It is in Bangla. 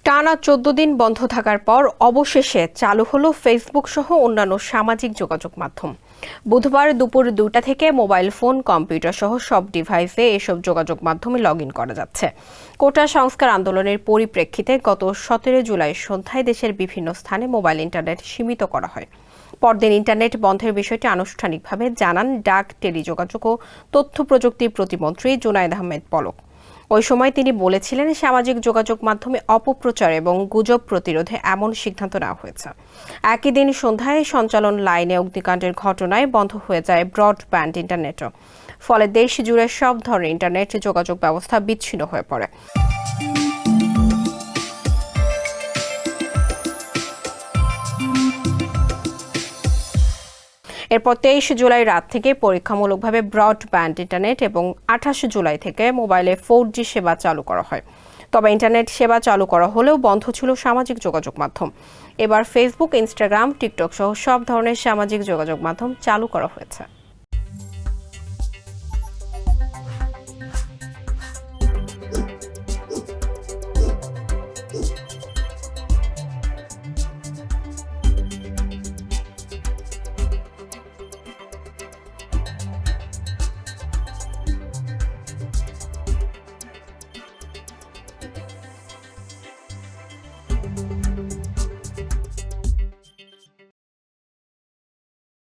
টানা ১৪ দিন বন্ধ থাকার পর অবশেষে চালু হলো ফেসবুক সহ অন্যান্য সামাজিক যোগাযোগ মাধ্যম। বুধবার দুপুর ২টা থেকে মোবাইল ফোন, কম্পিউটার সহ সব ডিভাইসে এসব যোগাযোগ মাধ্যমে লগইন করা যাচ্ছে। কোটা সংস্কার আন্দোলনের পরিপ্রেক্ষিতে গত ১৭ জুলাই সন্ধ্যায় দেশের বিভিন্ন স্থানে মোবাইল ইন্টারনেট সীমিত করা হয়। পরদিন ইন্টারনেট বন্ধের বিষয়টি আনুষ্ঠানিকভাবে জানান ডাক, টেলিযোগাযোগ ও তথ্য প্রযুক্তি প্রতিমন্ত্রী জুনায়েদ আহমেদ পলক। ওই সময় তিনি বলেছিলেন, সামাজিক যোগাযোগ মাধ্যমে অপপ্রচার এবং গুজব প্রতিরোধে এমন সিদ্ধান্ত নেওয়া হয়েছে। একই দিন সন্ধ্যায় সঞ্চালন লাইনে অগ্নিকাণ্ডের ঘটনায় বন্ধ হয়ে যায় ব্রডব্যান্ড ইন্টারনেটও। ফলে দেশ জুড়ে সব ধরনের ইন্টারনেট যোগাযোগ ব্যবস্থা বিচ্ছিন্ন হয়ে পড়ে। এরপর ২৩ জুলাই রাত থেকে পরীক্ষামূলকভাবে ব্রডব্যান্ড ইন্টারনেট এবং ২৮ জুলাই থেকে মোবাইলে 4G সেবা চালু করা হয়। তবে ইন্টারনেট সেবা চালু করা হলেও বন্ধ ছিল সামাজিক যোগাযোগ মাধ্যম। এবার ফেসবুক, ইনস্টাগ্রাম, টিকটক সহ সব ধরনের সামাজিক যোগাযোগ মাধ্যম চালু করা হয়েছে।